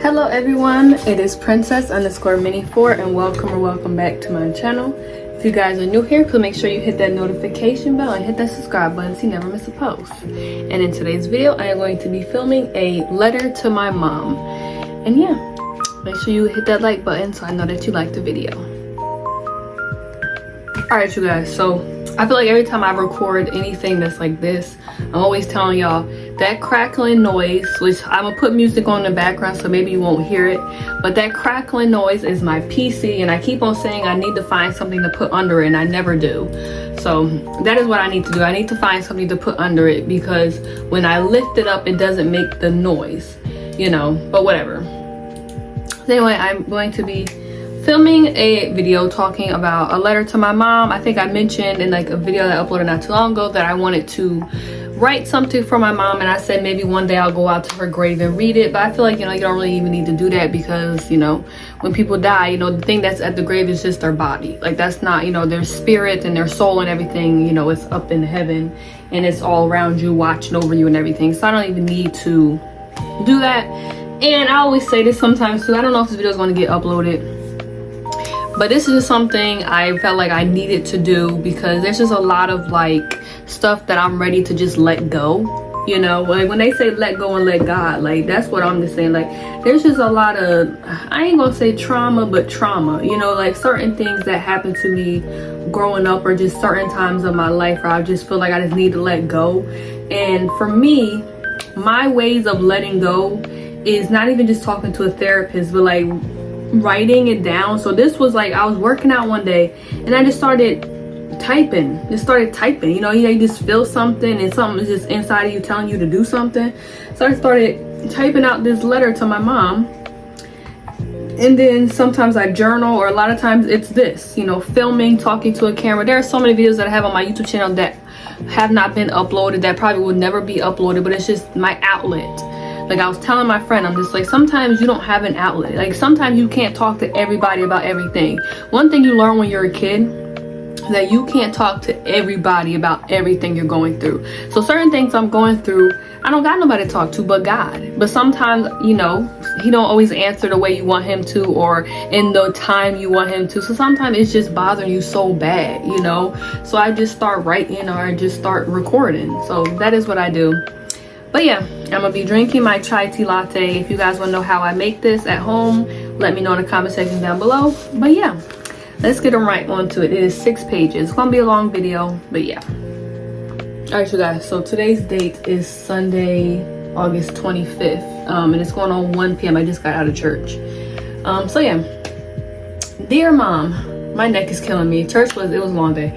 Hello everyone, it is Princess_Mini4 and welcome back to my channel. If you guys are new here, please make sure you hit that notification bell and hit that subscribe button so you never miss a post. And in today's video, I am going to be filming a letter to my mom. And yeah, make sure you hit that like button so I know that you like the video. Alright you guys, so I feel like every time I record anything that's like this, I'm always telling y'all that crackling noise, which I'm gonna put music on in the background so maybe you won't hear it, but that crackling noise is my PC, and I keep on saying I need to find something to put under it and I never do. So that is what I need to do. I need to find something to put under it because when I lift it up it doesn't make the noise, you know, but whatever. So anyway, I'm going to be filming a video talking about a letter to my mom. I think I mentioned in like a video that I uploaded not too long ago that I wanted to write something for my mom, and I said maybe one day I'll go out to her grave and read it, but I feel like, you know, you don't really even need to do that because, you know, when people die, you know, the thing that's at the grave is just their body. Like that's not, you know, their spirit and their soul and everything, you know, it's up in heaven and it's all around you, watching over you and everything. So I don't even need to do that. And I always say this sometimes too, I don't know if this video is going to get uploaded, but this is just something I felt like I needed to do because there's just a lot of like stuff that I'm ready to just let go, you know, like when they say let go and let God, like that's what I'm just saying. Like there's just a lot of, I ain't gonna say trauma, but trauma, you know, like certain things that happened to me growing up or just certain times of my life where I just feel like I just need to let go. And for me, my ways of letting go is not even just talking to a therapist, but like writing it down. So this was like, I was working out one day and I just started typing, you know, you just feel something and something is just inside of you telling you to do something. So I started typing out this letter to my mom, and then sometimes I journal, or a lot of times it's this, you know, filming, talking to a camera. There are so many videos that I have on my YouTube channel that have not been uploaded, that probably will never be uploaded, but it's just my outlet. Like I was telling my friend, I'm just like, sometimes you don't have an outlet. Like sometimes you can't talk to everybody about everything. One thing you learn when you're a kid, that you can't talk to everybody about everything you're going through. So certain things I'm going through, I don't got nobody to talk to but God. But sometimes, you know, he don't always answer the way you want him to or in the time you want him to. So sometimes it's just bothering you so bad, you know. So I just start writing or I just start recording. So that is what I do. But yeah, I'm gonna be drinking my chai tea latte. If you guys want to know how I make this at home, let me know in the comment section down below. But yeah, let's get right onto it. It is 6 pages. It's gonna be a long video, but yeah. All right, you guys, so today's date is Sunday, August 25th, and it's going on 1 p.m. I just got out of church. So yeah, dear mom, my neck is killing me. It was a long day.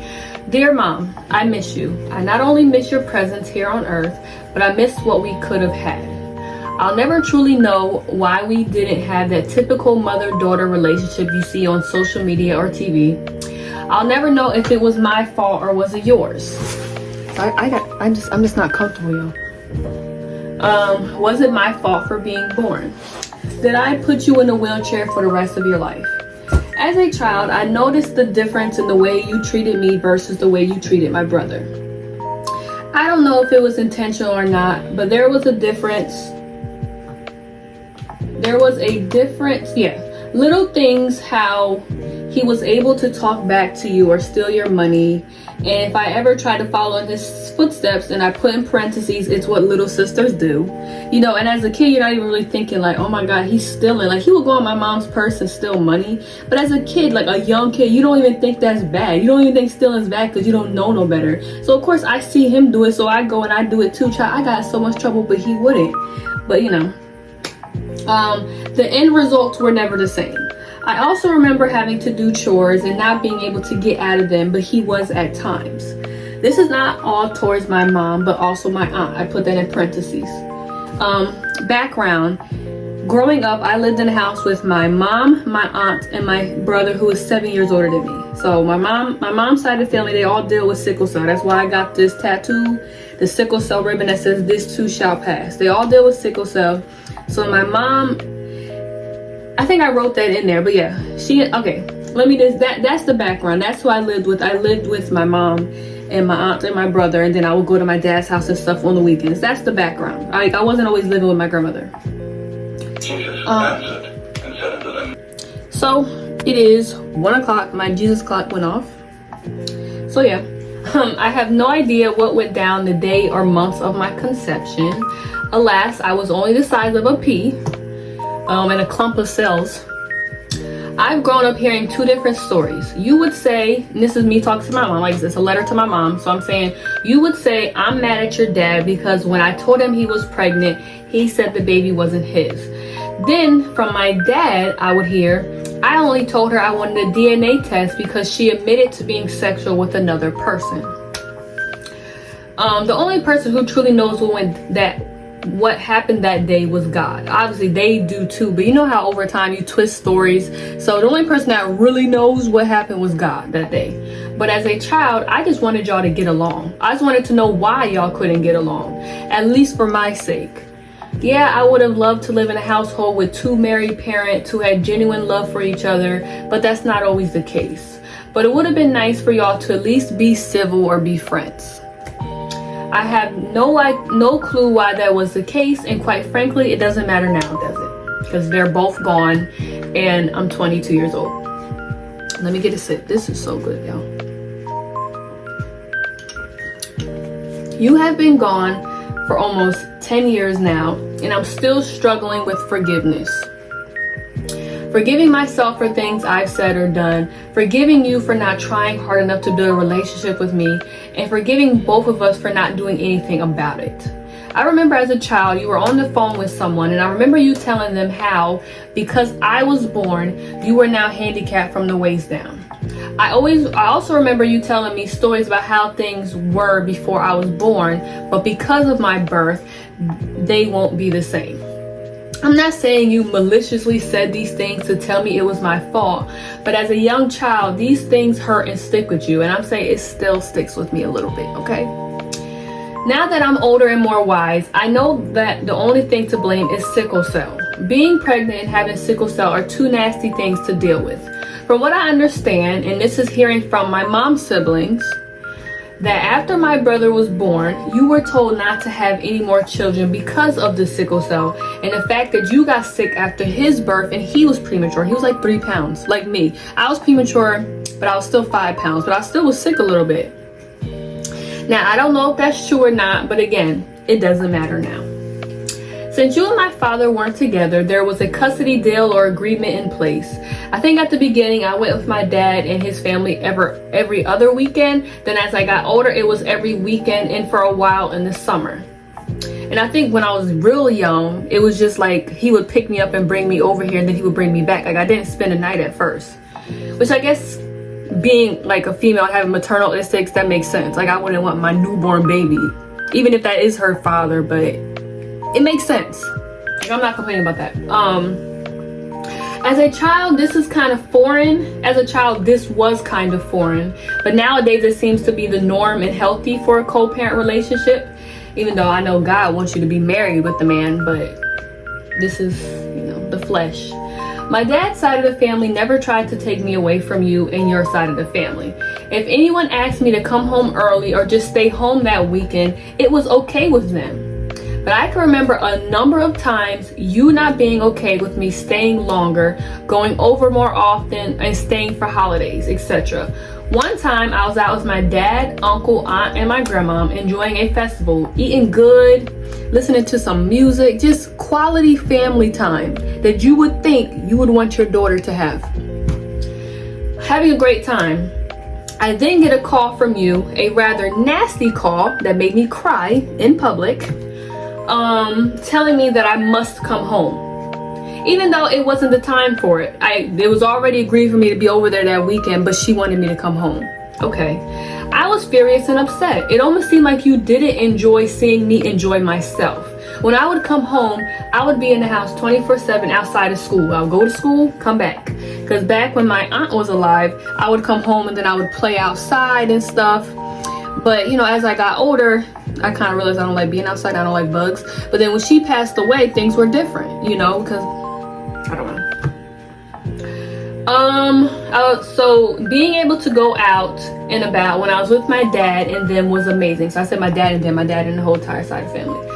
Dear mom, I miss you. I not only miss your presence here on earth, but I miss what we could have had. I'll never truly know why we didn't have that typical mother-daughter relationship you see on social media or TV. I'll never know if it was my fault or was it yours. I'm just not comfortable, y'all. Was it my fault for being born? Did I put you in a wheelchair for the rest of your life? As a child, I noticed the difference in the way you treated me versus the way you treated my brother. I don't know if it was intentional or not, but there was a difference. Yeah. Little things, how he was able to talk back to you or steal your money. And if I ever try to follow in his footsteps, and I put in parentheses, it's what little sisters do. You know, and as a kid, you're not even really thinking like, oh my God, he's stealing. Like he would go on my mom's purse and steal money. But as a kid, like a young kid, you don't even think that's bad. You don't even think stealing's bad because you don't know no better. So of course I see him do it, so I go and I do it too. Child, I got in so much trouble, but he wouldn't. But you know, the end results were never the same. I also remember having to do chores and not being able to get out of them, but he was at times. This is not all towards my mom, but also my aunt. I put that in parentheses. Background. Growing up, I lived in a house with my mom, my aunt, and my brother who is 7 years older than me. So my mom's side of the family, they all deal with sickle cell. That's why I got this tattoo, the sickle cell ribbon that says this too shall pass. They all deal with sickle cell. So my mom, I think I wrote that in there, but yeah, that's the background. That's who I lived with. I lived with my mom and my aunt and my brother, and then I would go to my dad's house and stuff on the weekends. That's the background. I wasn't always living with my grandmother. Jesus answered and said unto them. So it is 1 o'clock. My Jesus clock went off. So yeah, I have no idea what went down the day or months of my conception. Alas, I was only the size of a pea and a clump of cells. I've grown up hearing two different stories. You would say, and this is me talking to my mom, like it's a letter to my mom. So I'm saying, you would say, I'm mad at your dad because when I told him he was pregnant, he said the baby wasn't his. Then from my dad, I would hear, I only told her I wanted a DNA test because she admitted to being sexual with another person. The only person who truly knows what happened that day was God. Obviously they do too, but you know how over time you twist stories. So the only person that really knows what happened was God that day. But as a child, I just wanted y'all to get along. I just wanted to know why y'all couldn't get along, at least for my sake. Yeah, I would have loved to live in a household with two married parents who had genuine love for each other, but that's not always the case. But it would have been nice for y'all to at least be civil or be friends. I have no clue why that was the case, and quite frankly, it doesn't matter now, does it? Because they're both gone, and I'm 22 years old. Let me get a sip. This is so good, y'all. You have been gone for almost 10 years now, and I'm still struggling with forgiveness. Forgiving myself for things I've said or done, forgiving you for not trying hard enough to build a relationship with me, and forgiving both of us for not doing anything about it. I remember as a child, you were on the phone with someone, and I remember you telling them how, because I was born, you were now handicapped from the waist down. I also remember you telling me stories about how things were before I was born, but because of my birth, they won't be the same. I'm not saying you maliciously said these things to tell me it was my fault, but as a young child, these things hurt and stick with you, and I'm saying it still sticks with me a little bit, okay? Now that I'm older and more wise, I know that the only thing to blame is sickle cell. Being pregnant and having sickle cell are two nasty things to deal with. From what I understand, and this is hearing from my mom's siblings, that after my brother was born, you were told not to have any more children because of the sickle cell and the fact that you got sick after his birth and he was premature. He was like 3 pounds, like me. I was premature, but I was still 5 pounds, but I still was sick a little bit. Now, I don't know if that's true or not, but again, it doesn't matter now. Since you and my father weren't together, there was a custody deal or agreement in place. I think at the beginning, I went with my dad and his family every other weekend. Then as I got older, it was every weekend and for a while in the summer. And I think when I was real young, it was just like he would pick me up and bring me over here and then he would bring me back. Like I didn't spend a night at first, which I guess being like a female having maternal instincts, that makes sense. Like I wouldn't want my newborn baby, even if that is her father, but it makes sense. Like, I'm not complaining about that. As a child, this is kind of foreign. As a child, this was kind of foreign. But nowadays, it seems to be the norm and healthy for a co-parent relationship. Even though I know God wants you to be married with the man, but this is, the flesh. My dad's side of the family never tried to take me away from you and your side of the family. If anyone asked me to come home early or just stay home that weekend, it was okay with them. But I can remember a number of times you not being okay with me staying longer, going over more often, and staying for holidays, etc. One time I was out with my dad, uncle, aunt, and my grandma enjoying a festival, eating good, listening to some music, just quality family time that you would think you would want your daughter to have. Having a great time. I then get a call from you, a rather nasty call that made me cry in public, telling me that I must come home. Even though it wasn't the time for it. It was already agreed for me to be over there that weekend, but she wanted me to come home. Okay. I was furious and upset. It almost seemed like you didn't enjoy seeing me enjoy myself. When I would come home, I would be in the house 24/7 outside of school. I'll go to school, come back. Because back when my aunt was alive, I would come home and then I would play outside and stuff. But, as I got older, I kind of realized I don't like being outside. I don't like bugs. But then when she passed away, things were different, because I don't know. So being able to go out and about when I was with my dad and them was amazing. So I said my dad and then my dad and the whole entire side of the family.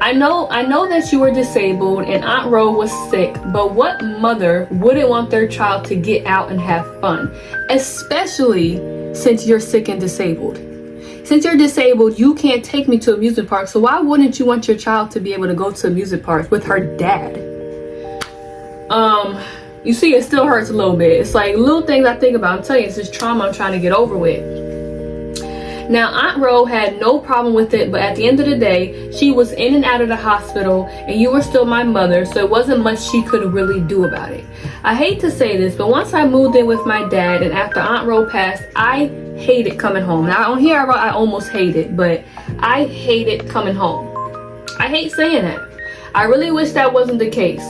I know that you were disabled and Aunt Ro was sick, but what mother wouldn't want their child to get out and have fun? Especially since you're sick and disabled. Since you're disabled, you can't take me to amusement parks, so why wouldn't you want your child to be able to go to amusement parks with her dad? You see, it still hurts a little bit. It's like little things I think about. I'm telling you, it's just trauma I'm trying to get over with. Now, Aunt Ro had no problem with it, but at the end of the day, she was in and out of the hospital, and you were still my mother, so it wasn't much she could really do about it. I hate to say this, but once I moved in with my dad, and after Aunt Ro passed, I hated coming home. Now, on here I wrote I almost hate it, but I hated coming home. I hate saying that. I really wish that wasn't the case.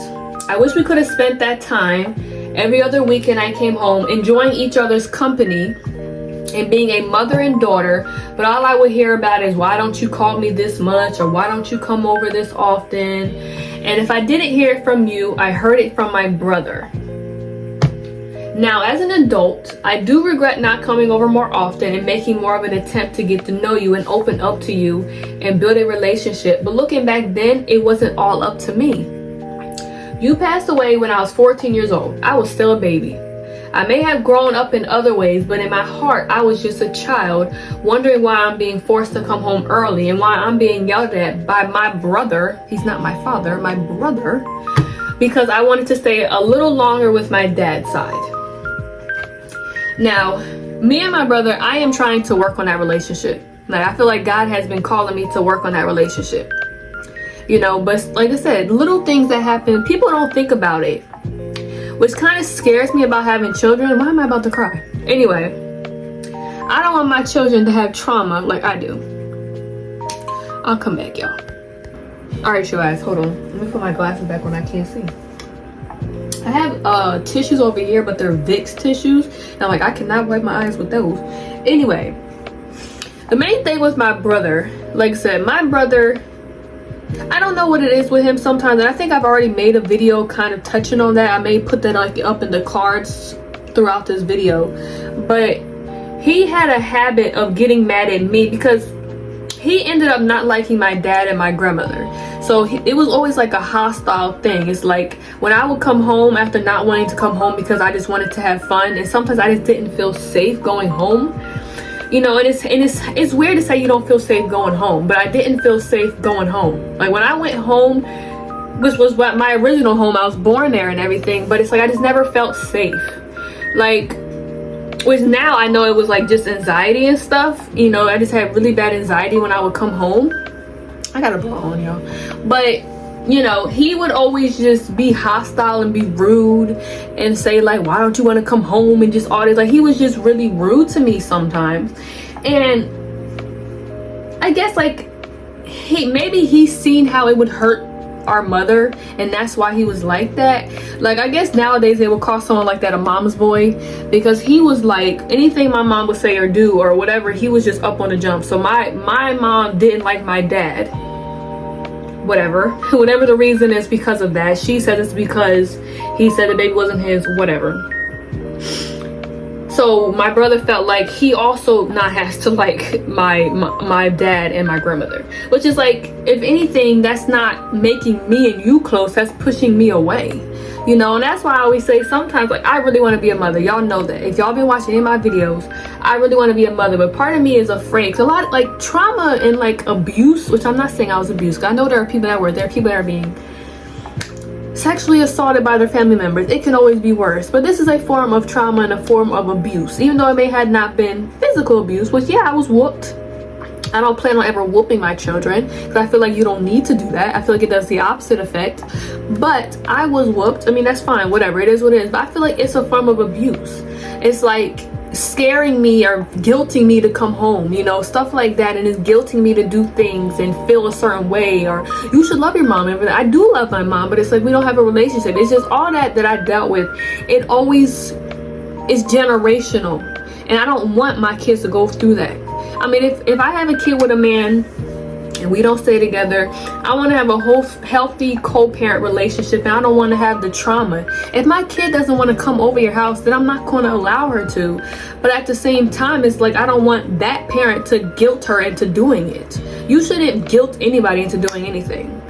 I wish we could have spent that time every other weekend I came home, enjoying each other's company, and being a mother and daughter, but all I would hear about is, why don't you call me this much, or why don't you come over this often? And if I didn't hear it from you, I heard it from my brother. Now, as an adult, I do regret not coming over more often and making more of an attempt to get to know you and open up to you and build a relationship, but looking back then, it wasn't all up to me. You passed away when I was 14 years old. I was still a baby. I may have grown up in other ways, but in my heart, I was just a child, wondering why I'm being forced to come home early and why I'm being yelled at by my brother. He's not my father, my brother, because I wanted to stay a little longer with my dad's side. Now, me and my brother, I am trying to work on that relationship. Like, I feel like God has been calling me to work on that relationship. You know, but like I said, little things that happen, people don't think about it, which kind of scares me about having children. Why am I about to cry? Anyway, I don't want my children to have trauma like I do. I'll come back, y'all. All right, you guys, hold on. Let me put my glasses back when I can't see. I have tissues over here, but they're Vicks tissues. And I'm like, I cannot wipe my eyes with those. Anyway, the main thing with my brother, like I said, my brother, I don't know what it is with him sometimes, and I think I've already made a video kind of touching on that. I may put that like up in the cards throughout this video, but he had a habit of getting mad at me because he ended up not liking my dad and my grandmother. So it was always like a hostile thing. It's like when I would come home after not wanting to come home because I just wanted to have fun, and sometimes I just didn't feel safe going home. You know, and it's weird to say you don't feel safe going home, but I didn't feel safe going home. Like when I went home, which was what my original home, I was born there and everything, but it's like I just never felt safe. Like, which now I know it was like just anxiety and stuff. You know, I just had really bad anxiety when I would come home. I got a bra on, y'all. But you know, he would always just be hostile and be rude and say like, why don't you want to come home, and just all this. Like, he was just really rude to me sometimes. And I guess like maybe he's seen how it would hurt our mother, and that's why he was like that. Like, I guess nowadays they would call someone like that a mama's boy, because he was like, anything my mom would say or do or whatever, he was just up on the jump. So my mom didn't like my dad, whatever the reason is because of that. She said it's because he said the baby wasn't his, whatever. So my brother felt like he also not has to like my dad and my grandmother, which is like, if anything, that's not making me and you close, that's pushing me away, you know. And that's why I always say sometimes, like, I really want to be a mother. Y'all know that. If y'all been watching any of my videos, I really want to be a mother, but part of me is afraid. 'Cause a lot of, like, trauma and like abuse, which I'm not saying I was abused, 'cause I know there are people that were there, people that are being sexually assaulted by their family members. It can always be worse, but this is a form of trauma and a form of abuse, even though it may have not been physical abuse, which, yeah, I was whooped. I don't plan on ever whooping my children, because I feel like you don't need to do that. I feel like it does the opposite effect. But I was whooped. I mean, that's fine, whatever, it is what it is. But I feel like it's a form of abuse. It's like scaring me or guilting me to come home, you know, stuff like that. And it's guilting me to do things and feel a certain way, or you should love your mom. And I do love my mom, but it's like we don't have a relationship. It's just all that I dealt with. It always is generational, and I don't want my kids to go through that. I mean, if I have a kid with a man and we don't stay together, I want to have a whole healthy co-parent relationship, and I don't want to have the trauma. If my kid doesn't want to come over your house, then I'm not going to allow her to. But at the same time, it's like I don't want that parent to guilt her into doing it. You shouldn't guilt anybody into doing anything.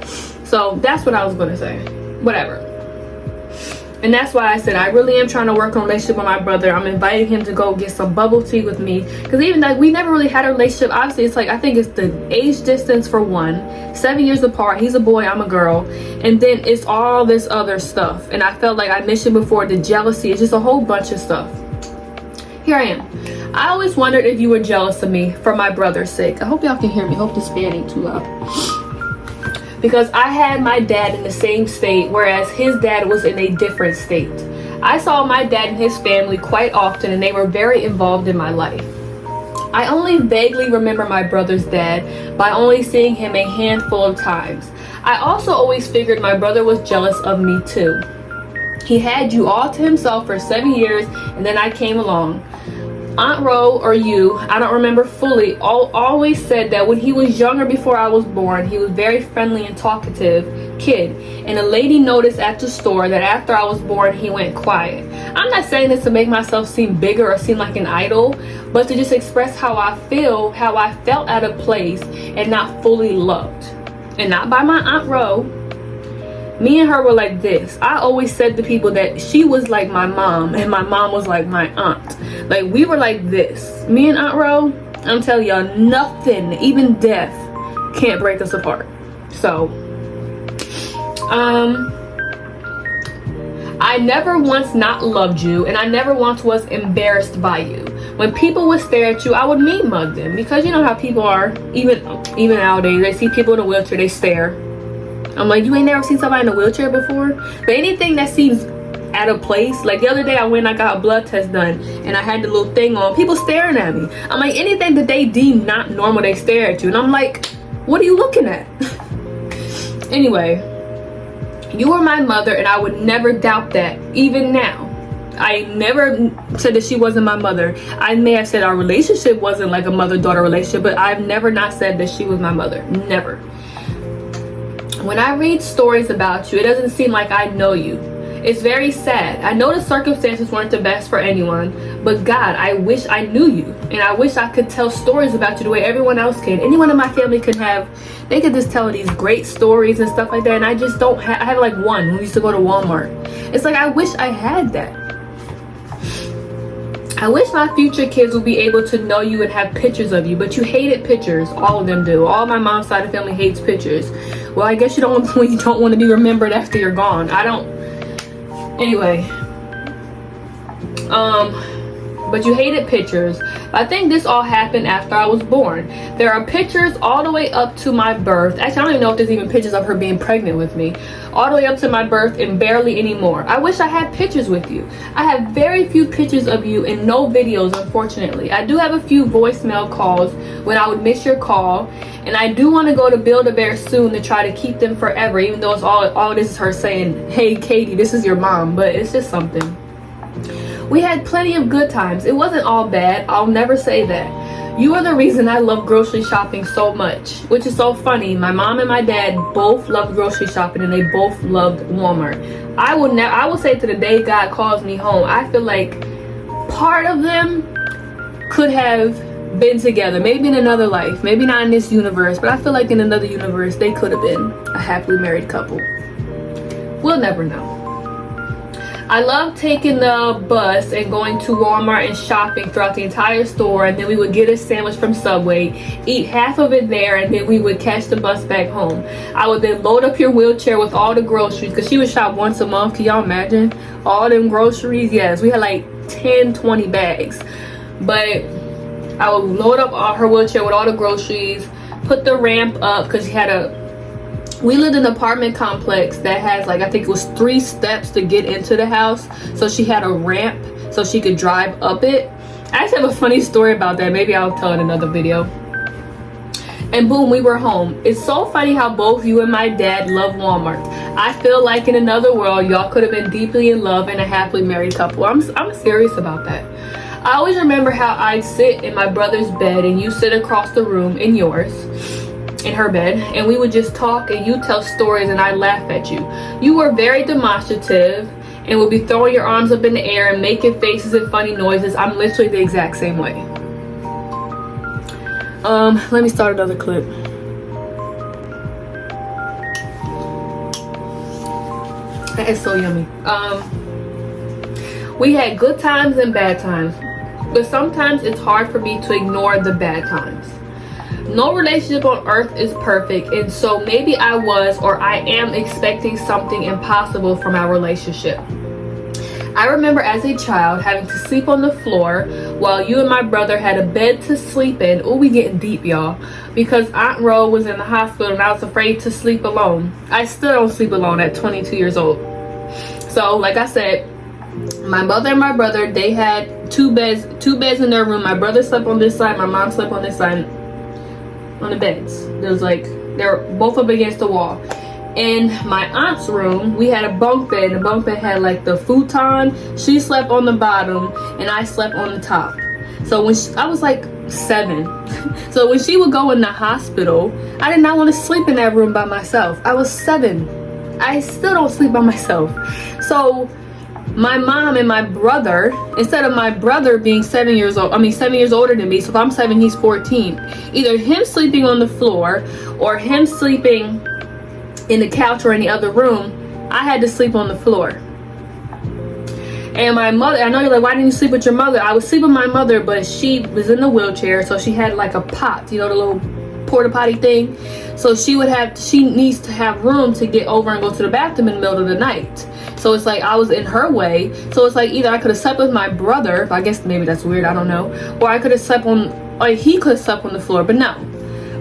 So that's what I was gonna say. Whatever. And that's why I said I really am trying to work on a relationship with my brother. I'm inviting him to go get some bubble tea with me, because even like we never really had a relationship. Obviously, it's like, I think it's the age distance for one, 7 years apart. He's a boy, I'm a girl, and then it's all this other stuff. And I felt like I mentioned before, the jealousy. It's just a whole bunch of stuff. Here I am. I always wondered if you were jealous of me for my brother's sake. I hope y'all can hear me. I hope this fan ain't too loud. Because I had my dad in the same state, whereas his dad was in a different state. I saw my dad and his family quite often, and they were very involved in my life. I only vaguely remember my brother's dad by only seeing him a handful of times. I also always figured my brother was jealous of me too. He had you all to himself for 7 years, and then I came along. Aunt Ro, or you, I don't remember fully, always said that when he was younger, before I was born, he was very friendly and talkative kid, and a lady noticed at the store that after I was born, he went quiet. I'm not saying this to make myself seem bigger or seem like an idol, but to just express how I feel, how I felt out of place and not fully loved. And not by my Aunt Ro. Me and her were like this. I always said to people that she was like my mom and my mom was like my aunt. Like, we were like this. Me and Aunt Ro, I'm telling y'all, nothing, even death, can't break us apart. So, I never once not loved you, and I never once was embarrassed by you. When people would stare at you, I would mean mug them, because you know how people are, even nowadays, they see people in a wheelchair, they stare. I'm like, you ain't never seen somebody in a wheelchair before? But anything that seems out of place, like the other day I went and I got a blood test done and I had the little thing on, people staring at me. I'm like, anything that they deem not normal, they stare at you. And I'm like, what are you looking at? Anyway, you were my mother, and I would never doubt that, even now. I never said that she wasn't my mother. I may have said our relationship wasn't like a mother-daughter relationship, but I've never not said that she was my mother. Never. When I read stories about you, it doesn't seem like I know you. It's very sad. I know the circumstances weren't the best for anyone, but God, I wish I knew you. And I wish I could tell stories about you the way everyone else can. Anyone in my family could have, they could just tell these great stories and stuff like that. And I just don't have, I have like one when we used to go to Walmart. It's like, I wish I had that. I wish my future kids would be able to know you and have pictures of you, but you hated pictures. All of them do. All my mom's side of the family hates pictures. Well, I guess you don't want to be remembered after you're gone. I don't. Anyway. But you hated pictures. I think this all happened after I was born. There are pictures all the way up to my birth. Actually, I don't even know if there's even pictures of her being pregnant with me. All the way up to my birth and barely anymore. I wish I had pictures with you. I have very few pictures of you and no videos, unfortunately. I do have a few voicemail calls when I would miss your call. And I do want to go to Build-A-Bear soon to try to keep them forever, even though it's all this is her saying, hey, Katie, this is your mom. But it's just something. We had plenty of good times. It wasn't all bad. I'll never say that. You are the reason I love grocery shopping so much, which is so funny. My mom and my dad both loved grocery shopping, and they both loved Walmart. I will say to the day God calls me home, I feel like part of them could have been together, maybe in another life, maybe not in this universe, but I feel like in another universe they could have been a happily married couple. We'll never know. I love taking the bus and going to Walmart and shopping throughout the entire store, and then we would get a sandwich from Subway, eat half of it there, and then we would catch the bus back home. I would then load up your wheelchair with all the groceries, because she would shop once a month. Can y'all imagine? All them groceries. Yes, we had like 10-20 bags. But I would load up her wheelchair with all the groceries, put the ramp up, because we lived in an apartment complex that has like, I think it was 3 steps to get into the house. So she had a ramp so she could drive up it. I actually have a funny story about that. Maybe I'll tell in another video. And boom, we were home. It's so funny how both you and my dad love Walmart. I feel like in another world, y'all could have been deeply in love and a happily married couple. I'm serious about that. I always remember how I'd sit in my brother's bed and you sit across the room in yours, in her bed, and we would just talk and you tell stories and I laugh at you. You were very demonstrative and would be throwing your arms up in the air and making faces and funny noises. I'm literally the exact same way. Let me start another clip. That is so yummy. We had good times and bad times, but sometimes it's hard for me to ignore the bad times. No relationship on earth is perfect, and so maybe I was or I am expecting something impossible from our relationship. I remember as a child having to sleep on the floor while you and my brother had a bed to sleep in. Oh, we getting deep, y'all. Because Aunt Ro was in the hospital and I was afraid to sleep alone. I still don't sleep alone at 22 years old. So, like I said, my mother and my brother, they had two beds in their room. My brother slept on this side, my mom slept on this side on the beds. There was like, they're both up against the wall. In my aunt's room, we had a bunk bed. The bunk bed had like the futon. She slept on the bottom and I slept on the top. So when I was like 7. So when she would go in the hospital, I did not want to sleep in that room by myself. I was 7. I still don't sleep by myself. So my mom and my brother, instead of my brother being 7 years older than me, so if I'm 7, he's 14, either him sleeping on the floor or him sleeping in the couch or in the other room, I had to sleep on the floor. And my mother, I know you're like, why didn't you sleep with your mother? I would sleep with my mother, but she was in the wheelchair, so she had like a pot, you know, the little porta potty thing. So she needs to have room to get over and go to the bathroom in the middle of the night. So it's like I was in her way. So it's like either I could have slept with my brother, I guess maybe that's weird, I don't know, or I could have slept on, or he could have slept on the floor. But no,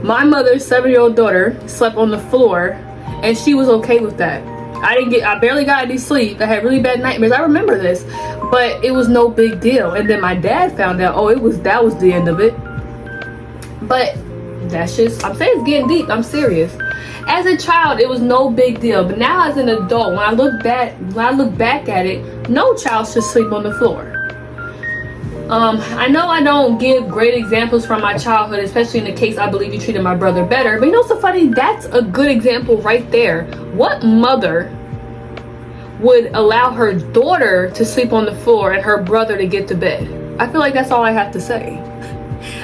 my mother's 7-year-old daughter slept on the floor, and she was okay with that. I barely got any sleep. I had really bad nightmares. I remember this, but it was no big deal. And then my dad found out, that was the end of it. But that's just, I'm saying it's getting deep. I'm serious. As a child, it was no big deal. But now as an adult, when I look back at it, no child should sleep on the floor. I know I don't give great examples from my childhood, especially in the case I believe you treated my brother better. But you know what's so funny? That's a good example right there. What mother would allow her daughter to sleep on the floor and her brother to get to bed? I feel like that's all I have to say.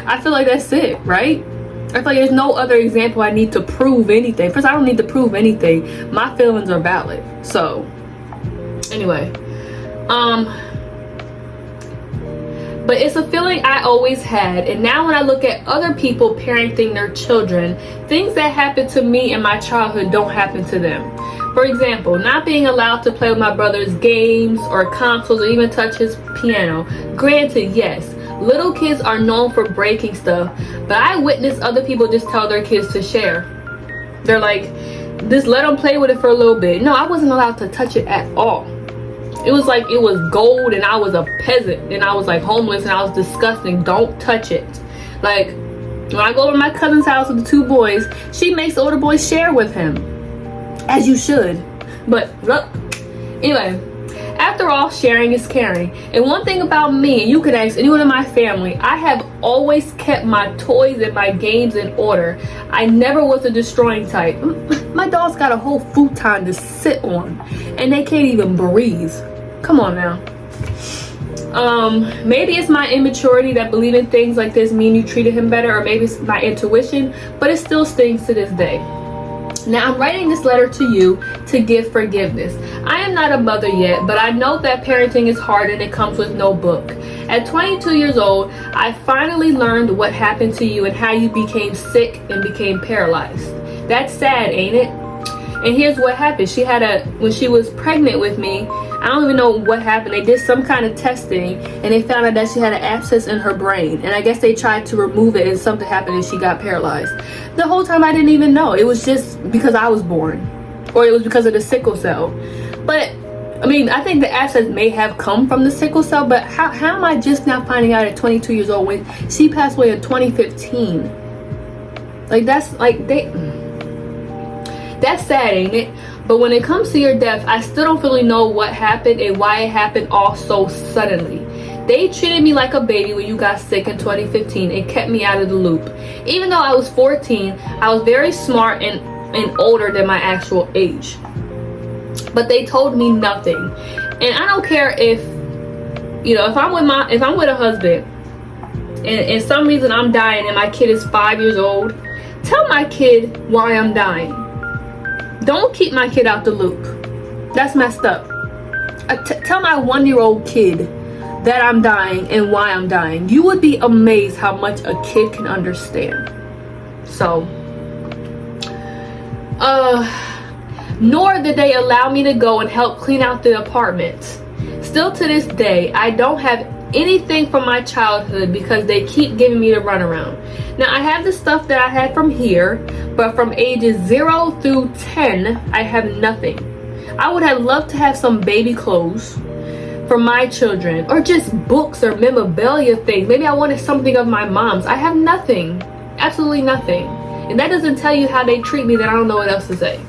I feel like that's it, right? I feel like there's no other example I need to prove anything. First, I don't need to prove anything. My feelings are valid. So, anyway. But it's a feeling I always had, and now when I look at other people parenting their children, things that happened to me in my childhood don't happen to them. For example, not being allowed to play with my brother's games or consoles or even touch his piano. Granted, yes, little kids are known for breaking stuff, but I witnessed other people just tell their kids to share. They're like, just let them play with it for a little bit. No, I wasn't allowed to touch it at all. It was like it was gold and I was a peasant and I was like homeless and I was disgusting. Don't touch it. Like when I go over to my cousin's house with the 2 boys, she makes the older boys share with him. As you should. But look, anyway, after all, sharing is caring. And one thing about me, and you can ask anyone in my family, I have always kept my toys and my games in order. I never was a destroying type. My dog's got a whole futon to sit on and they can't even breathe. Come on now. Maybe it's my immaturity that believing things like this mean you treated him better, or maybe it's my intuition, but it still stings to this day. Now I'm writing this letter to you to give forgiveness. I am not a mother yet, but I know that parenting is hard and it comes with no book. At 22 years old, I finally learned what happened to you and how you became sick and became paralyzed. That's sad, ain't it? And here's what happened. When she was pregnant with me, I don't even know what happened. They did some kind of testing and they found out that she had an abscess in her brain. And I guess they tried to remove it and something happened and she got paralyzed. The whole time I didn't even know. It was just because I was born. Or it was because of the sickle cell. But, I mean, I think the abscess may have come from the sickle cell. But how am I just now finding out at 22 years old when she passed away in 2015? Like, that's sad, ain't it? But when it comes to your death, I still don't really know what happened and why it happened all so suddenly. They treated me like a baby when you got sick in 2015 and kept me out of the loop. Even though I was 14, I was very smart and older than my actual age. But they told me nothing. And I don't care if I'm with a husband and some reason I'm dying and my kid is 5 years old, tell my kid why I'm dying. Don't keep my kid out the loop. That's messed up. Tell my 1-year-old kid that I'm dying and why I'm dying. You would be amazed how much a kid can understand. So, nor did they allow me to go and help clean out the apartment. Still to this day, I don't have anything from my childhood because they keep giving me the runaround. Now, I have the stuff that I had from here, but from ages 0 through 10, I have nothing. I would have loved to have some baby clothes for my children, or just books or memorabilia things. Maybe I wanted something of my mom's. I have nothing, absolutely nothing. And that doesn't tell you how they treat me, that I don't know what else to say.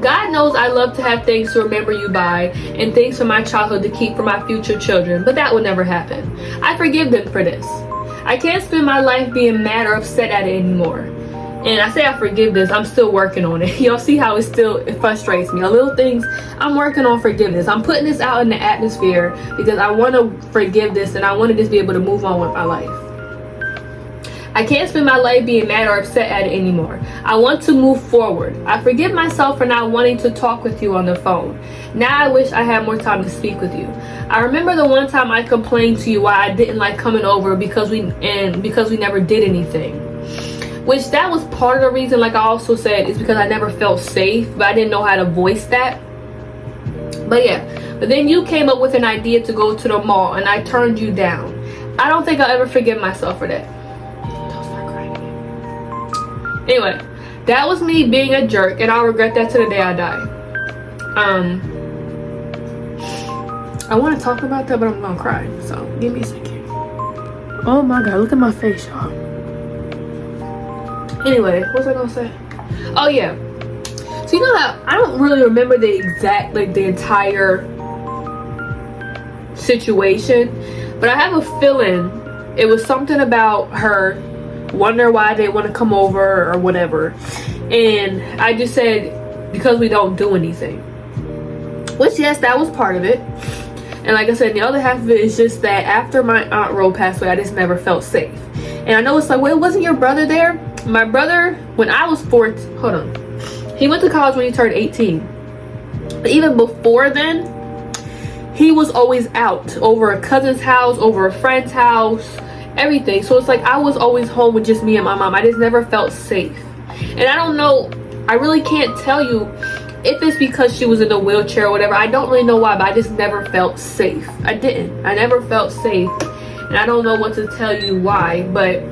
God knows I love to have things to remember you by and things from my childhood to keep for my future children, but that would never happen. I forgive them for this. I can't spend my life being mad or upset at it anymore. And I say I forgive this, I'm still working on it. Y'all see how it frustrates me. A little things, I'm working on forgiveness. I'm putting this out in the atmosphere because I want to forgive this and I want to just be able to move on with my life. I can't spend my life being mad or upset at it anymore. I want to move forward. I forgive myself for not wanting to talk with you on the phone. Now I wish I had more time to speak with you. I remember the one time I complained to you why I didn't like coming over because we never did anything. Which that was part of the reason, like I also said, is because I never felt safe, but I didn't know how to voice that. But yeah, but then you came up with an idea to go to the mall and I turned you down. I don't think I'll ever forgive myself for that. Anyway, that was me being a jerk, and I'll regret that to the day I die. I want to talk about that, but I'm gonna cry. So give me a second. Oh my God, look at my face, y'all. Anyway, what was I gonna say? Oh yeah. So you know how I don't really remember the exact, like the entire situation, but I have a feeling it was something about her. Wonder why they want to come over or whatever, and I just said because we don't do anything, which yes, that was part of it. And like I said, the other half of it is just that after my Aunt Ro passed away, I just never felt safe. And I know it's like, well, wasn't your brother there? My brother, when I was 14, hold on, he went to college when he turned 18, but even before then he was always out, over a cousin's house, over a friend's house, everything. So it's like I was always home with just me and my mom. I just never felt safe. And I don't know, I really can't tell you if it's because she was in a wheelchair or whatever. I don't really know why, but I just never felt safe. I never felt safe, and I don't know what to tell you why. But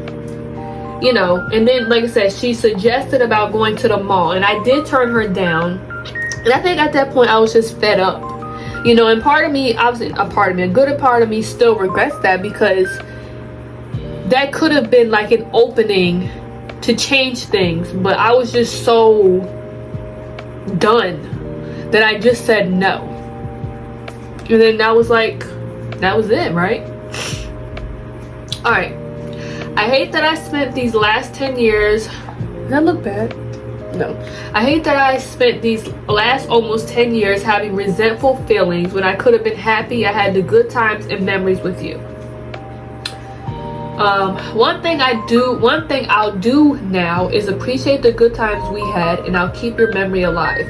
you know, and then like I said, she suggested about going to the mall, and I did turn her down. And I think at that point I was just fed up, you know. And part of me, obviously a good part of me still regrets that, because that could have been like an opening to change things, but I was just so done that I just said no. And then that was like, that was it, right? Alright. I hate that I spent these last 10 years. Does that look bad? No. I hate that I spent these last almost 10 years having resentful feelings when I could have been happy I had the good times and memories with you. One thing I'll do now is appreciate the good times we had, and I'll keep your memory alive.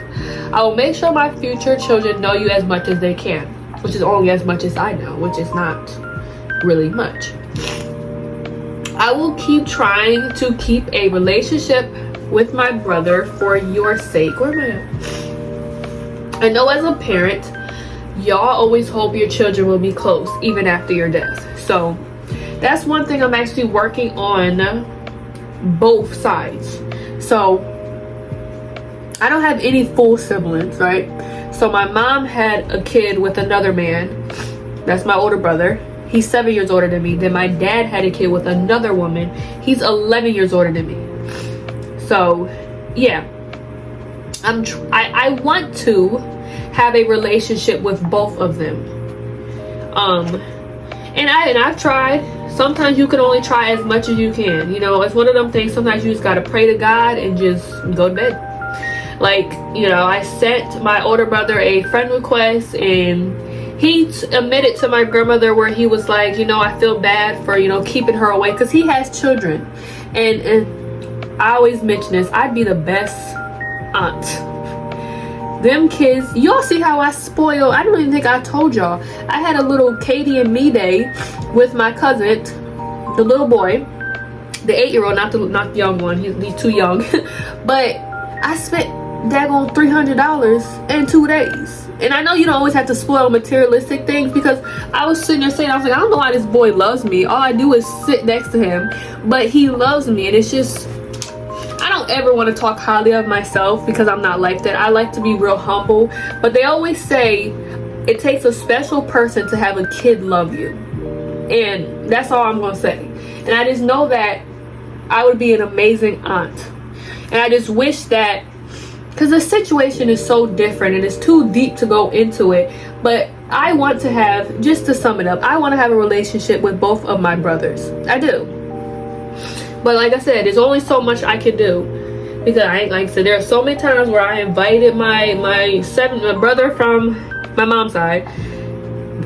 I will make sure my future children know you as much as they can, which is only as much as I know, which is not really much. I will keep trying to keep a relationship with my brother for your sake. Where am I? I know as a parent, y'all always hope your children will be close even after your death. So that's one thing I'm actually working on, both sides. So I don't have any full siblings, right? So my mom had a kid with another man. That's my older brother. He's 7 years older than me. Then my dad had a kid with another woman. He's 11 years older than me. So yeah, I want to have a relationship with both of them. And I've tried. Sometimes you can only try as much as you can. You know, it's one of them things. Sometimes you just gotta pray to God and just go to bed. Like, you know, I sent my older brother a friend request, and he admitted to my grandmother where he was like, you know, I feel bad for, you know, keeping her away, because he has children. And I always mention this, I'd be the best aunt. them kids, y'all see how I spoil. I don't even think I told y'all. I had a little Katie and me day with my cousin, the little boy, the 8-year-old, not the young one. He's too young. But I spent daggone $300 in 2 days. And I know you don't always have to spoil materialistic things, because I was sitting there saying, I was like, I don't know why this boy loves me. All I do is sit next to him, but he loves me. And it's just, I don't ever want to talk highly of myself, because I'm not like that. I like to be real humble. But they always say it takes a special person to have a kid love you. And that's all I'm going to say. And I just know that I would be an amazing aunt. And I just wish that, because the situation is so different and it's too deep to go into it, but I want to have, just to sum it up, I want to have a relationship with both of my brothers. I do. But like I said, there's only so much I can do, because like I said, there are so many times where I invited my brother from my mom's side,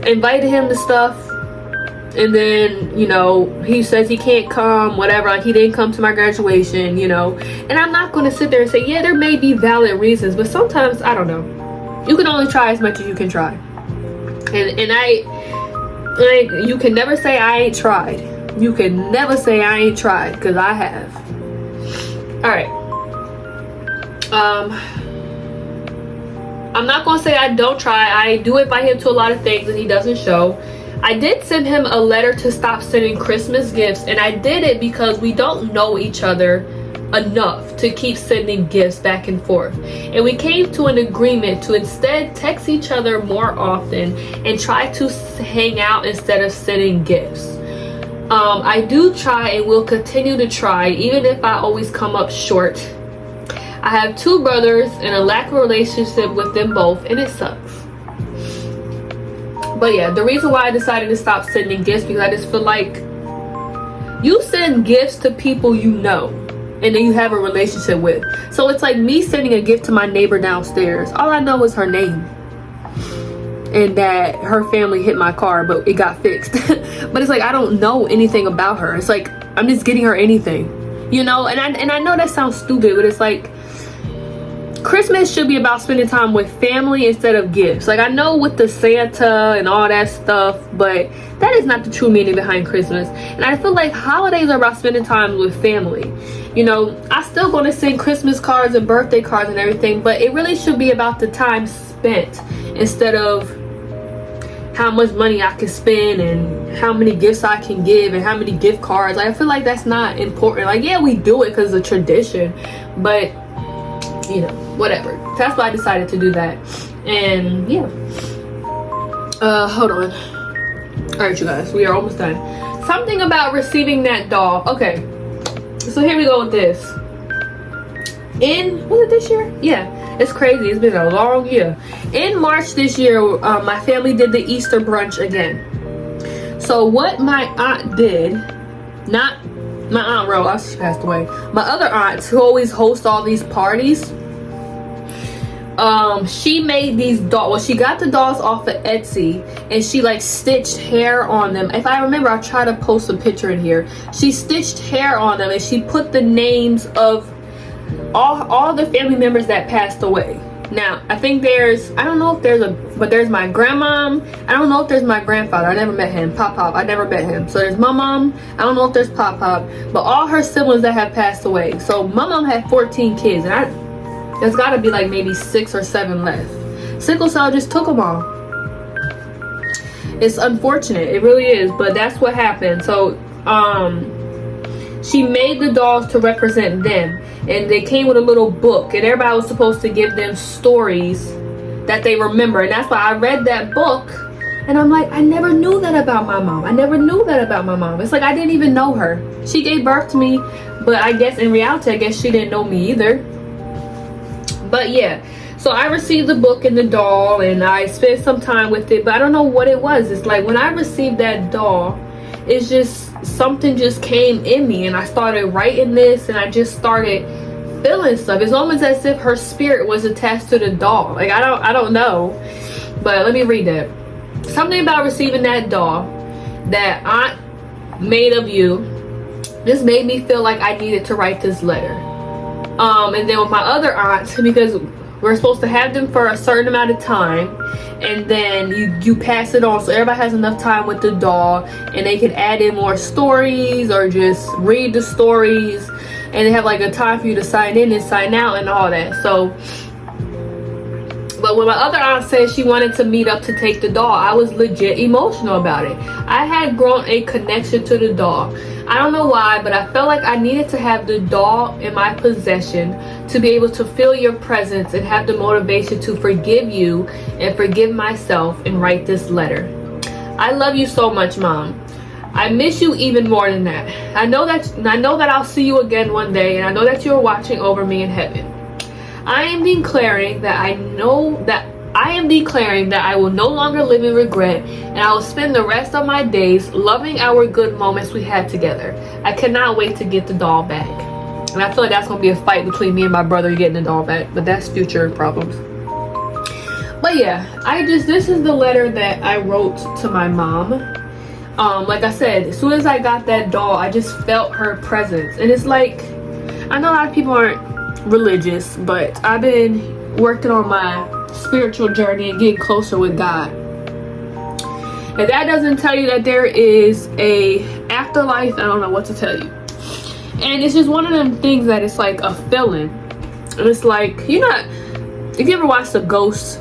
invited him to stuff, and then, you know, he says he can't come, whatever, like he didn't come to my graduation, you know. And I'm not going to sit there and say, yeah, there may be valid reasons, but sometimes, I don't know. You can only try as much as you can try. And you can never say I ain't tried. You can never say I ain't tried, because I have. Alright. I'm not going to say I don't try. I do invite him to a lot of things and he doesn't show. I did send him a letter to stop sending Christmas gifts, and I did it because we don't know each other enough to keep sending gifts back and forth. And we came to an agreement to instead text each other more often and try to hang out instead of sending gifts. I do try and will continue to try, even if I always come up short. I have 2 brothers and a lack of relationship with them both, and it sucks. But yeah, the reason why I decided to stop sending gifts, because I just feel like you send gifts to people you know and then you have a relationship with. So it's like me sending a gift to my neighbor downstairs. All I know is her name and that her family hit my car, but it got fixed. But it's like, I don't know anything about her. It's like, I'm just getting her anything, you know. And I know that sounds stupid, but it's like, Christmas should be about spending time with family instead of gifts. Like, I know with the Santa and all that stuff, but that is not the true meaning behind Christmas. And I feel like holidays are about spending time with family. You know, I still going to send Christmas cards and birthday cards and everything, but it really should be about the time spent instead of how much money I can spend and how many gifts I can give and how many gift cards. Like, I feel like that's not important. Like, yeah, we do it because it's a tradition, but you know, whatever. That's why I decided to do that. And yeah, hold on. All right, you guys, we are almost done. Something about receiving that doll. Okay, so here we go with this. Was it this year? Yeah, it's crazy. It's been a long year. In March this year, my family did the Easter brunch again. So what my aunt did, not my Aunt Rose, she passed away, my other aunts who always host all these parties, she made these dolls. Well, she got the dolls off of Etsy and she like stitched hair on them. If I remember, I'll try to post a picture in here. She stitched hair on them and she put the names of all the family members that passed away. Now, I think there's, I don't know if there's but there's my grandmom. I don't know if there's my grandfather. I never met him. Pop, I never met him. So there's my mom. I don't know if there's Pop, but all her siblings that have passed away. So my mom had 14 kids, and there's got to be like maybe 6 or 7 left. Sickle cell just took them all. It's unfortunate. It really is, but that's what happened. So, she made the dolls to represent them, and they came with a little book, and everybody was supposed to give them stories that they remember. And that's why I read that book, and I'm like, I never knew that about my mom. I never knew that about my mom. It's like I didn't even know her. She gave birth to me, but I guess in reality, I guess she didn't know me either. But yeah, so I received the book and the doll, and I spent some time with it, but I don't know what it was. It's like when I received that doll, it's just something just came in me, and I started writing this, and I just started feeling stuff. It's almost as if her spirit was attached to the doll. Like, I don't know, but let me read that. Something about receiving that doll that Aunt made of you just made me feel like I needed to write this letter. And then with my other aunt, because We're supposed to have them for a certain amount of time, and then you pass it on so everybody has enough time with the doll, and they can add in more stories or just read the stories, and they have like a time for you to sign in and sign out and all that. So, but when my other aunt said she wanted to meet up to take the doll, I was legit emotional about it. I had grown a connection to the doll. I don't know why, but I felt like I needed to have the doll in my possession to be able to feel your presence and have the motivation to forgive you and forgive myself and write this letter. I love you so much, Mom. I miss you even more than that. I know that I'll see you again one day, and I know that you're watching over me in heaven. I am declaring that I will no longer live in regret, and I will spend the rest of my days loving our good moments we had together. I cannot wait to get the doll back. And I feel like that's going to be a fight between me and my brother getting the doll back, but that's future problems. But yeah, this is the letter that I wrote to my mom. Like I said, as soon as I got that doll, I just felt her presence. And it's like, I know a lot of people aren't religious, but I've been working on my spiritual journey and getting closer with God. If that doesn't tell you that there is a afterlife, I don't know what to tell you. And it's just one of them things that it's like a feeling. And it's like, if you ever watched a ghost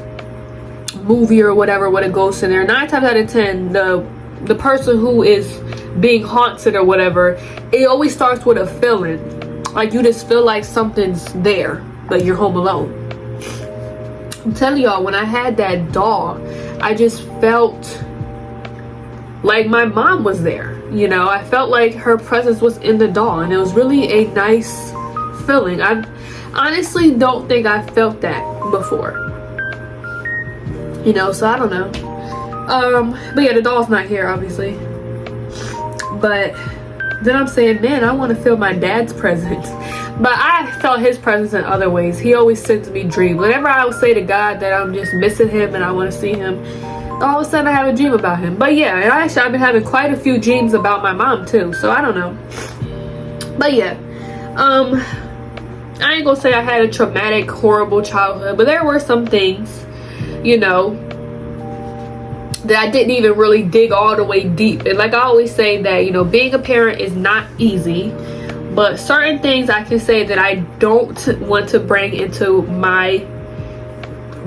movie or whatever with a ghost in there, 9 times out of 10, the person who is being haunted or whatever, it always starts with a feeling. Like you just feel like something's there, but you're home alone. I'm telling y'all, when I had that doll, I just felt like my mom was there. I felt like her presence was in the doll, and it was really a nice feeling. I honestly don't think I felt that before. So I don't know. But yeah, the doll's not here, obviously. But then I'm saying, man, I want to feel my dad's presence. But I felt his presence in other ways. He always sends me dreams. Whenever I would say to God that I'm just missing him and I want to see him, all of a sudden I have a dream about him. But yeah, and I've been having quite a few dreams about my mom too. So I don't know. But yeah, I ain't gonna say I had a traumatic, horrible childhood, but there were some things, that I didn't even really dig all the way deep. And like I always say that, being a parent is not easy, but certain things I can say that I don't want to bring into my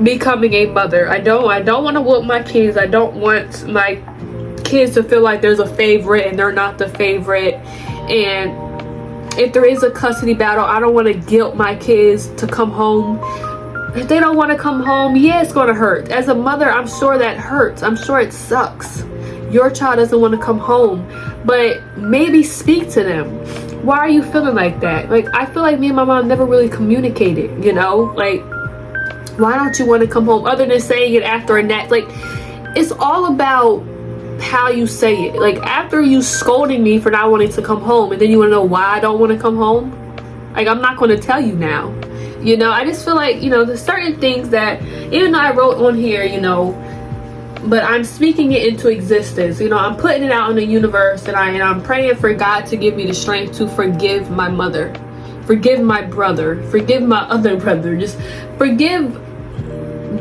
becoming a mother. I don't want to whoop my kids. I don't want my kids to feel like there's a favorite and they're not the favorite. And if there is a custody battle, I don't want to guilt my kids to come home. If they don't want to come home, yeah, it's going to hurt. As a mother, I'm sure that hurts. I'm sure it sucks. Your child doesn't want to come home, but maybe speak to them. Why are you feeling like that? Like, I feel like me and my mom never really communicated, like, why don't you want to come home, other than saying it after a nap? Like, it's all about how you say it. Like, after you scolding me for not wanting to come home, and then you want to know why I don't want to come home, like, I'm not going to tell you now. I just feel like, there's certain things that, even though I wrote on here, but I'm speaking it into existence. I'm putting it out in the universe, and I'm praying for God to give me the strength to forgive my mother, forgive my brother, forgive my other brother, just forgive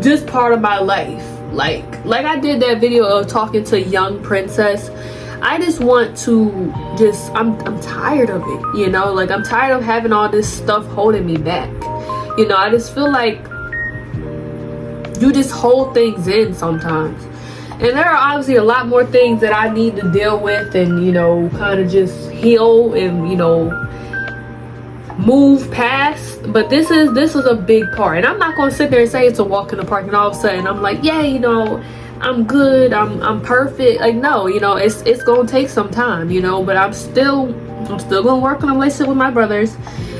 this part of my life. Like I did that video of talking to Young Princess. I just want to I'm tired of it, like I'm tired of having all this stuff holding me back. I just feel like you just hold things in sometimes. And there are obviously a lot more things that I need to deal with and, kind of just heal and, move past. But this is a big part. And I'm not going to sit there and say it's a walk in the park and all of a sudden I'm like, yeah, I'm good, I'm perfect. Like, no, it's going to take some time, but I'm still going to work on a relationship with my brothers.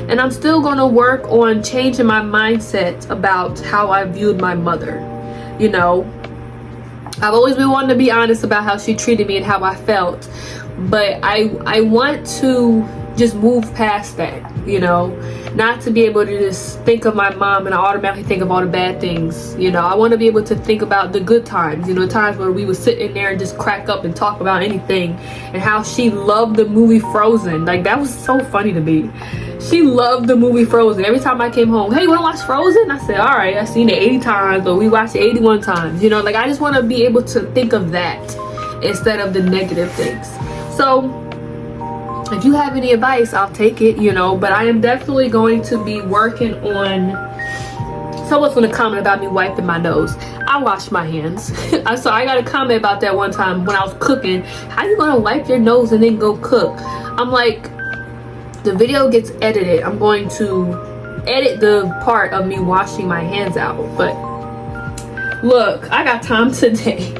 And I'm still going to work on changing my mindset about how I viewed my mother. I've always been wanting to be honest about how she treated me and how I felt. But I want to just move past that, not to be able to just think of my mom and I automatically think of all the bad things. I want to be able to think about the good times, times where we would sit in there and just crack up and talk about anything, and how she loved the movie Frozen. Like, that was so funny to me. She loved the movie Frozen. Every time I came home, hey, you wanna watch Frozen? I said, all right, I've seen it 80 times, but we watched it 81 times. You know, like I just want to be able to think of that instead of the negative things. So if you have any advice, I'll take it, you know, but I am definitely going to be working on. Someone's gonna comment about me wiping my nose. I wash my hands. So I got a comment about that one time when I was cooking. How you gonna wipe your nose and then go cook? I'm like, the video gets edited. I'm going to edit the part of me washing my hands out. But look, I got time today.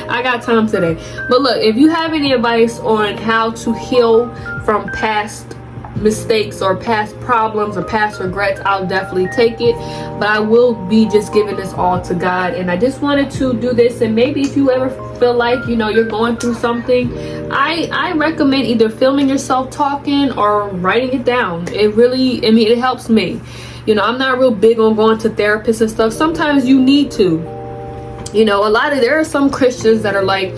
I got time today. But look, if you have any advice on how to heal from past mistakes or past problems or past regrets, I'll definitely take it. But I will be just giving this all to God, and I just wanted to do this. And maybe if you ever feel like, you know, you're going through something, I recommend either filming yourself talking or writing it down. It really, I mean, it helps me. You know, I'm not real big on going to therapists and stuff. Sometimes you need to, you know, there are some Christians that are like,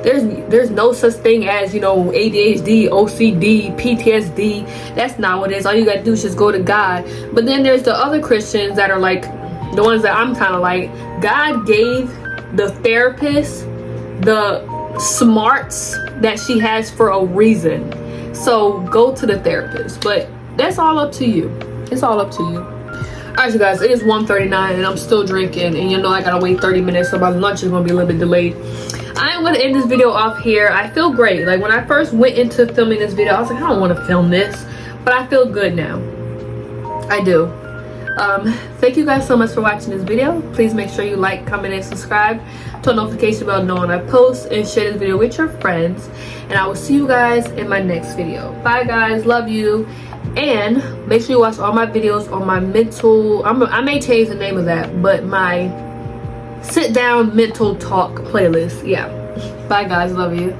there's no such thing as, you know, ADHD, OCD, PTSD. That's not what it is. All you gotta do is just go to God. But then there's the other Christians that are like, the ones that I'm kind of like, God gave the therapist the smarts that she has for a reason. So go to the therapist. But that's all up to you. It's all up to you. Alright, you guys, it is 1:39 and I'm still drinking, and you know I gotta wait 30 minutes, so my lunch is gonna be a little bit delayed. I am gonna end this video off here. I feel great. Like when I first went into filming this video, I was like, I don't want to film this, but I feel good now. I do. Thank you guys so much for watching this video. Please make sure you like, comment, and subscribe. Turn notification bell to know when I post, and share this video with your friends. And I will see you guys in my next video. Bye guys, love you. And make sure you watch all my videos on my mental, I may change the name of that, but my sit down mental talk playlist. Yeah. Bye guys, love you.